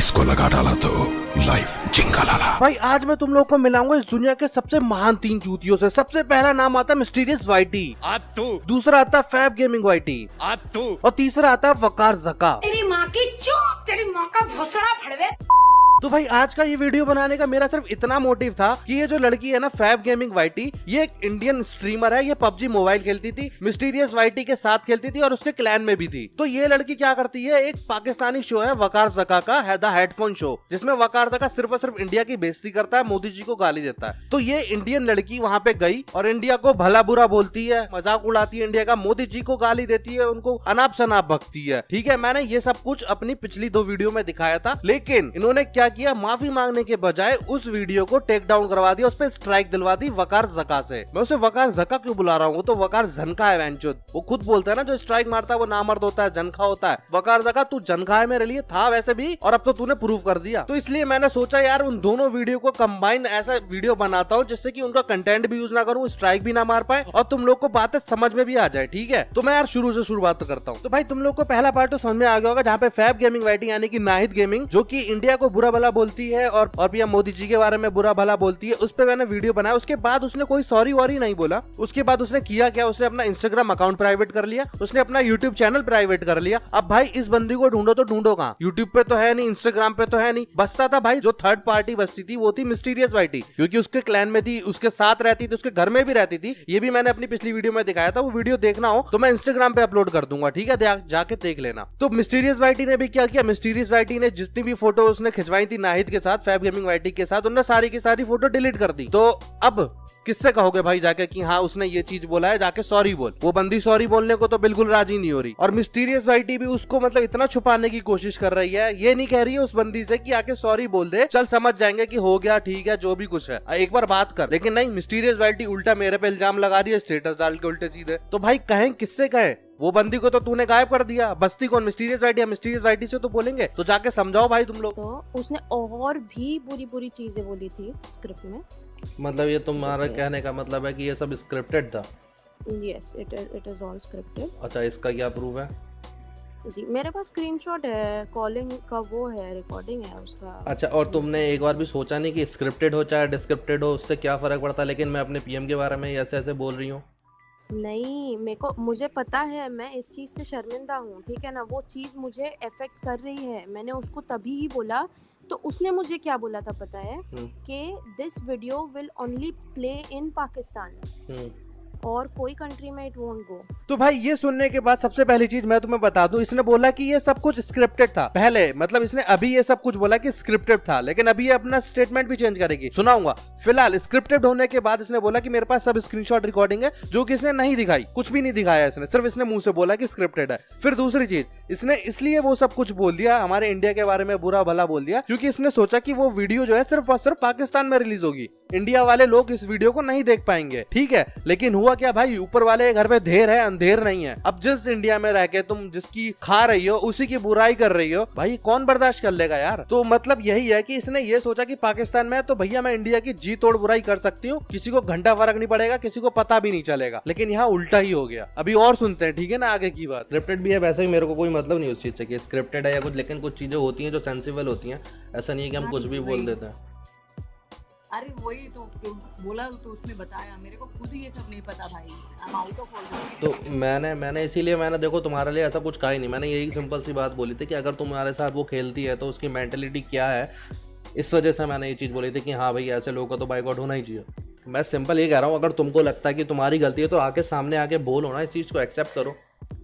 इसको लगा डाला तो लाइफ जिंगा लाला। भाई आज मैं तुम लोग को मिलाऊंगा इस दुनिया के सबसे महान 3 चूतियों से। सबसे पहला नाम आता है मिस्टीरियस वाइटी, दूसरा आता है फैब गेमिंग वाइटी, और तीसरा आता है वकार ज़का। तेरी माँ की चूत, तेरी माँ का भोसड़ा फड़वे। तो भाई आज का ये वीडियो बनाने का मेरा सिर्फ इतना मोटिव था कि ये जो लड़की है ना फैब गेमिंग वाइटी, ये एक इंडियन स्ट्रीमर है। ये पबजी मोबाइल खेलती थी, मिस्टीरियस वाइटी के साथ खेलती थी और उसके क्लैन में भी थी। तो ये लड़की क्या करती है, एक पाकिस्तानी शो है वकार ज़का का है द हेडफोन शो, जिसमें वकार ज़का सिर्फ और सिर्फ इंडिया की बेइज्जती करता है, मोदी जी को गाली देता है। तो ये इंडियन लड़की वहाँ पे गई और इंडिया को भला बुरा बोलती है, मजाक उड़ाती है इंडिया का, मोदी जी को गाली देती है, उनको अनाप शनाप बकती है। ठीक है, मैंने ये सब कुछ अपनी पिछली 2 वीडियो में दिखाया था, लेकिन इन्होंने क्या किया, माफी मांगने के बजाय उस वीडियो को टेक डाउन करवा दिया, उस पर स्ट्राइक दिलवा दी वकार ज़का से। मैं उसे वकार ज़का क्यों बुला रहा हूँ, तो वकार झनका है वैंचुद। वो खुद बोलता है ना, जो स्ट्राइक मारता है वो नामर्द होता है, झनखा होता है। वकार ज़का तू झनखा है मेरे लिए, था वैसे भी, और अब तो तूने प्रूव कर दिया। तो इसलिए मैंने सोचा यार उन दोनों वीडियो को कंबाइन ऐसा वीडियो बनाता हूँ जिससे कि उनका कंटेंट भी यूज ना करूँ, स्ट्राइक भी ना मार पाए और तुम लोग को बातें समझ में भी आ जाए। ठीक है, तो मैं यार शुरू से शुरुआत करता हूँ। तो भाई तुम लोग को पहला पार्ट तो समझ में आ गया होगा, जहाँ पे फैब गेमिंग वाइटी यानी कि नाहिद गेमिंग, जो कि इंडिया को बुरा भला बोलती है और पीएम मोदी जी के बारे में बुरा भला बोलती है, उस पे मैंने वीडियो बनाया। उसके बाद उसने कोई सॉरी वॉरी नहीं बोला। उसके बाद उसने किया क्या, उसने अपना इंस्टाग्राम अकाउंट प्राइवेट कर लिया, उसने अपना यूट्यूब चैनल प्राइवेट कर लिया। अब भाई इस बंदी को ढूंढो तो ढूंढो कहाँ, यूट्यूब पे तो है नहीं, इंस्टाग्राम पे तो है नहीं। बसता था भाई, जो थर्ड पार्टी बसती थी वो थी मिस्टीरियस वाइटी, क्योंकि उसके क्लैन में थी, उसके साथ रहती थी, उसके घर में भी रहती थी। ये भी मैंने अपनी पिछली वीडियो में दिखाया था, वो वीडियो देखना हो तो मैं इंस्टाग्राम पे अपलोड कर दूंगा। ठीक है, जाके देख लेना। तो मिस्टीरियस वाइटी ने भी क्या किया, मिस्टीरियस वाइटी ने जितनी भी फोटो उसने खिंचवाई थी नाहिद के साथ, फैब गेमिंग वाइटी के साथ, उन्होंने सारी की सारी फोटो डिलीट कर दी। तो अब किससे कहोगे भाई जाके कि हाँ उसने ये चीज बोला है, जाके सॉरी बोल। वो बंदी सॉरी बोलने को तो बिल्कुल राजी नहीं हो रही, और मिस्टीरियस वाइटी भी उसको मतलब इतना छुपाने की कोशिश कर रही है। ये नहीं कह रही है उस बंदी से कि आके सॉरी बोल दे, चल समझ जाएंगे कि हो गया, ठीक है, जो भी कुछ है, एक बार बात कर। लेकिन नहीं, मिस्टीरियस वाइटी उल्टा मेरे पे इल्जाम लगा रही है, स्टेटस डाल के उल्टे सीधे। तो भाई कहें किससे कहें, वो बंदी को तो तूने गायब कर दिया, बस्ती कौन, मिस्टीरियस वाइटी। मिस्टीरियस वाइटी से तो बोलेंगे, तो जाके समझाओ भाई तुम लोग। तो उसने और भी बुरी बुरी चीजें बोली थी स्क्रिप्ट में। मतलब ये तुम्हारा कहने का मतलब है कि ये सब स्क्रिप्टेड था? Yes, it is all scripted. अच्छा, इसका क्या प्रूफ है? जी मेरे पास स्क्रीनशॉट है, कॉलिंग का वो है, रिकॉर्डिंग है उसका। अच्छा, और तुमने एक बार भी सोचा नहीं कि स्क्रिप्टेड हो चाहे डिस्क्रिप्टेड हो, उससे क्या फर्क पड़ता है? लेकिन मैं अपने पीएम के बारे में ऐसे ऐसे बोल रही हूँ। नहीं, मुझे पता है, मैं इस चीज़ से शर्मिंदा हूँ। ठीक है ना, वो चीज़ मुझे अफेक्ट कर रही है। मैंने उसको तभी ही बोला, तो उसने मुझे क्या बोला था पता है, कि this video will only play in Pakistan और कोई कंट्री में इट वोंट गो। तो भाई ये सुनने के बाद सबसे पहली चीज मैं तुम्हें बता दूं, इसने बोला कि ये सब कुछ स्क्रिप्टेड था पहले, मतलब इसने अभी ये सब कुछ बोला कि स्क्रिप्टेड था, लेकिन अभी ये अपना स्टेटमेंट भी चेंज करेगी, सुनाऊंगा। फिलहाल स्क्रिप्टेड होने के बाद इसने बोला कि मेरे पास सब स्क्रीनशॉट रिकॉर्डिंग है, जो कि इसने नहीं दिखाई, कुछ भी नहीं दिखाया इसने, सिर्फ इसने मुंह से बोला कि स्क्रिप्टेड है। फिर दूसरी चीज, इसने इसलिए वो सब कुछ बोल दिया, हमारे इंडिया के बारे में बुरा भला बोल दिया, क्योंकि इसने सोचा कि वो वीडियो जो है सिर्फ और सिर्फ पाकिस्तान में रिलीज होगी, इंडिया वाले लोग इस वीडियो को नहीं देख पाएंगे। ठीक है, लेकिन हुआ क्या भाई, ऊपर वाले घर में ढेर है, अंधेर नहीं है। अब जिस इंडिया में रह के तुम जिसकी खा रही हो, उसी की बुराई कर रही हो, भाई कौन बर्दाश्त कर लेगा यार। तो मतलब यही है कि इसने ये सोचा कि पाकिस्तान में है तो भैया मैं इंडिया की जी तोड़ बुराई कर सकती हूँ, किसी को घंटा फर्क नहीं पड़ेगा, किसी को पता भी नहीं चलेगा। लेकिन यहाँ उल्टा ही हो गया। अभी और सुनते हैं, ठीक है ना, आगे की बात। स्क्रिप्टेड भी है, वैसे भी मेरे को कोई मतलब नहीं उस चीज से कि स्क्रिप्टेड है या कुछ, लेकिन कुछ चीजें होती हैं जो सेंसिबल होती हैं। ऐसा नहीं है कि हम कुछ भी बोल देते हैं। अरे वही तो बोला, तो उसने बताया, मेरे को खुद ही ये सब नहीं पता भाई, I am out of order. तो मैंने इसीलिए मैंने देखो तुम्हारे लिए ऐसा कुछ कहा ही नहीं। मैंने यही सिंपल सी बात बोली थी कि अगर तुम्हारे साथ वो खेलती है तो उसकी मेंटेलिटी क्या है, इस वजह से मैंने ये चीज़ बोली थी कि हाँ भाई ऐसे लोगों का तो बाइकआउट होना ही चाहिए। मैं सिंपल ये कह रहा हूँ, अगर तुमको लगता है कि तुम्हारी गलती है तो आके सामने आके बोलो ना, इस चीज़ को एक्सेप्ट करो।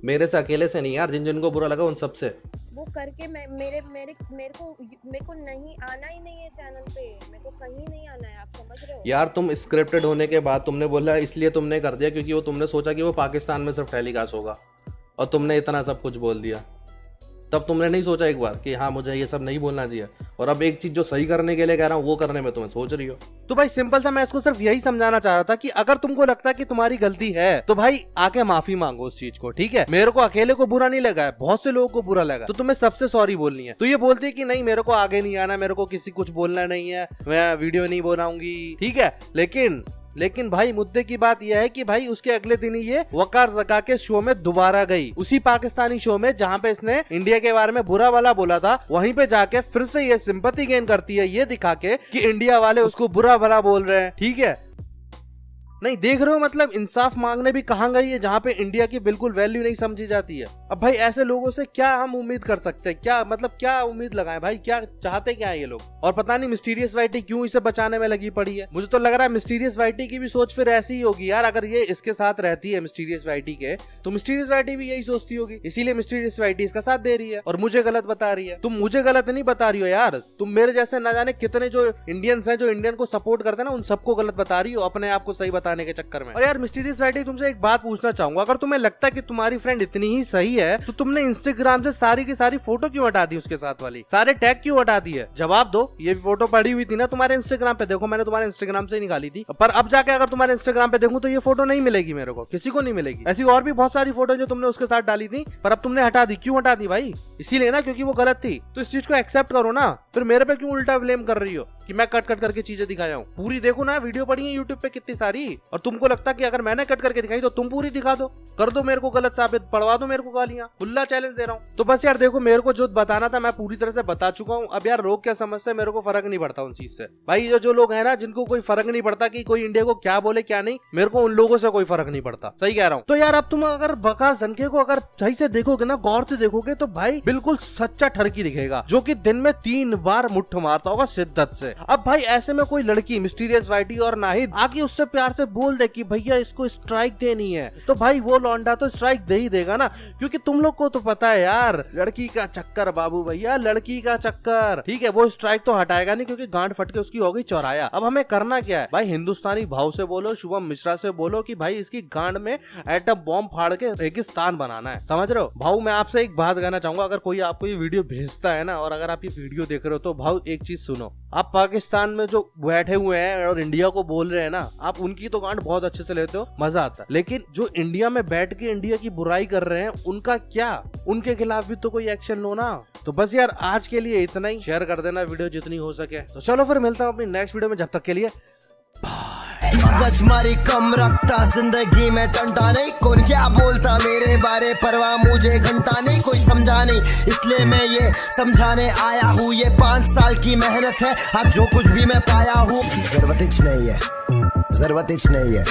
मेरे से अकेले से नहीं यार, जिन जिनको बुरा लगा उन सब से। वो करके मेरे को नहीं आना ही नहीं है चैनल पे, मेरे को कहीं नहीं आना है, आप समझ रहे हो यार। तुम स्क्रिप्टेड होने के बाद तुमने बोला इसलिए तुमने कर दिया क्योंकि वो तुमने सोचा कि वो पाकिस्तान में सिर्फ टेलीकास्ट होगा, और तुमने इतना सब कुछ बोल दिया। तब तुमने नहीं सोचा एक बार कि हाँ मुझे ये सब नहीं बोलना चाहिए, और अब एक चीज जो सही करने के लिए कह रहा हूँ वो करने में तुम्हें सोच रही हो। तो भाई सिंपल सा मैं इसको सिर्फ यही समझाना चाह रहा था कि अगर तुमको लगता है कि तुम्हारी गलती है तो भाई आके माफी मांगो उस चीज को। ठीक है, मेरे को अकेले को बुरा नहीं लगा है, बहुत से लोगों को बुरा लगा, तो तुम्हें सबसे सॉरी बोलनी है। तो ये बोलती है कि नहीं मेरे को आगे नहीं आना, मेरे को किसी कुछ बोलना नहीं है, मैं वीडियो नहीं बनाऊंगी। ठीक है, लेकिन लेकिन भाई मुद्दे की बात यह है कि भाई उसके अगले दिन ही ये वकार ज़का के शो में दोबारा गई, उसी पाकिस्तानी शो में जहाँ पे इसने इंडिया के बारे में बुरा वाला बोला था, वहीं पे जाके फिर से ये सिंपैथी गेन करती है ये दिखा के कि इंडिया वाले उसको बुरा भला बोल रहे हैं। ठीक है, नहीं देख रहे हो, मतलब इंसाफ मांगने भी कहाँ गई है जहाँ पे इंडिया की बिल्कुल वैल्यू नहीं समझी जाती है। अब भाई ऐसे लोगों से क्या हम उम्मीद कर सकते हैं, क्या मतलब क्या उम्मीद लगाएं भाई, क्या चाहते क्या है ये लोग। और पता नहीं मिस्टीरियस वाइटी क्यों इसे बचाने में लगी पड़ी है। मुझे तो लग रहा है मिस्टीरियस वाइटी की भी सोच फिर ऐसी ही होगी यार, अगर ये इसके साथ रहती है मिस्टीरियस वाइटी के, तो मिस्टीरियस वाइटी भी यही सोचती होगी, इसीलिए मिस्टीरियस वाइटी इसका साथ दे रही है और मुझे गलत बता रही है। तुम मुझे गलत नहीं बता रही हो यार, तुम मेरे जैसे न जाने कितने जो इंडियंस हैं जो इंडियन को सपोर्ट करते हैं ना, उन सबको गलत बता रही हो अपने आप को सही बताने के चक्कर में। और यार मिस्टीरियस वाइटी, तुमसे एक बात पूछना चाहूंगा, अगर तुम्हें लगता है कि तुम्हारी फ्रेंड इतनी ही सही है तो तुमने इंस्टाग्राम से सारी की सारी फोटो क्यों हटा दी, उसके साथ वाली सारे टैग क्यों हटा दिए? जवाब दो। ये फोटो पड़ी हुई थी ना तुम्हारे इंस्टाग्राम पे, देखो मैंने तुम्हारे इंस्टाग्राम से निकाली थी, पर अब जाके अगर तुम्हारे इंस्टाग्राम पे देखूं तो ये फोटो नहीं मिलेगी मेरे को, किसी को नहीं मिलेगी। ऐसी और भी बहुत सारी फोटो जो तुमने उसके साथ डाली थी, पर अब तुमने हटा दी। क्यों हटा दी भाई? इसीलिए ना क्योंकि वो गलत थी। तो इस चीज को एक्सेप्ट करो ना, फिर मेरे पे क्यों उल्टा ब्लेम कर रही हो कि मैं कट कट करके चीजें दिखाया हूँ। पूरी देखो ना, वीडियो पड़ी है यूट्यूब पे कितनी सारी, और तुमको लगता है कि अगर मैंने कट करके दिखाई तो तुम पूरी दिखा दो, कर दो मेरे को गलत साबित, पढ़वा दो मेरे को गालियां, खुला चैलेंज दे रहा हूँ। तो बस यार देखो, मेरे को जो बताना था मैं पूरी तरह से बता चुका हूँ। अब यार लोग क्या समझते हैं, मेरे को फर्क नहीं पड़ता उन चीज से भाई। जो लोग है ना जिनको कोई फर्क नहीं पड़ता कि कोई इंडिया को क्या बोले क्या नहीं, मेरे को उन लोगों से कोई फर्क नहीं पड़ता, सही कह रहा हूँ। तो यार अब तुम अगर वकार ज़का को अगर सही से देखोगे ना, गौर से देखोगे, तो भाई बिल्कुल सच्चा ठरकी दिखेगा, जो कि दिन में 3 बार मुट्ठ मारता होगा शिद्दत से। अब भाई ऐसे में कोई लड़की मिस्टीरियस वाइटी और नाहिद आके उससे प्यार से बोल दे कि भैया इसको स्ट्राइक देनी है, तो भाई वो लौंडा तो स्ट्राइक दे ही देगा ना, क्योंकि तुम लोग को तो पता है यार, लड़की का चक्कर बाबू भैया, लड़की का चक्कर। ठीक है, वो स्ट्राइक तो हटाएगा नहीं क्योंकि गांड फट के उसकी हो गई चौराया। अब हमें करना क्या है भाई, हिंदुस्तानी भाव से बोलो, शुभम मिश्रा से बोलो कि भाई इसकी गांड में एटम बॉम्ब फाड़ के रेगिस्तान बनाना है, समझ रहे हो भाऊ। मैं आपसे एक बात कहना चाहूंगा, अगर कोई आपको ये वीडियो भेजता है ना, और अगर आप ये वीडियो देख रहे हो, तो भाऊ एक चीज सुनो, आप पाकिस्तान में जो बैठे हुए हैं और इंडिया को बोल रहे हैं ना, आप उनकी तो गांड बहुत अच्छे से लेते हो, मजा आता है, लेकिन जो इंडिया में बैठ के इंडिया की बुराई कर रहे हैं उनका क्या, उनके खिलाफ भी तो कोई एक्शन लो ना। तो बस यार आज के लिए इतना ही, शेयर कर देना वीडियो जितनी हो सके। तो चलो फिर मिलता हूँ अपनी नेक्स्ट वीडियो में, जब तक के लिए गज मारी कम रखता, जिंदगी में टंटा नहीं, कौन क्या बोलता मेरे बारे परवाह मुझे घंटा नहीं, कोई समझा नहीं, इसलिए मैं ये समझाने आया हूँ। ये 5 साल की मेहनत है, आज जो कुछ भी मैं पाया हूँ। जरूरत ही नहीं है, जरूरत ही नहीं है,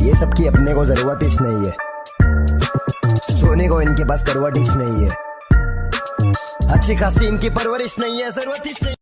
ये सब की अपने को जरूरत ही नहीं है, सोने को इनके पास करवट ही नहीं है, अच्छी खासी इनकी परवरिश नहीं है, जरूरत ही नहीं।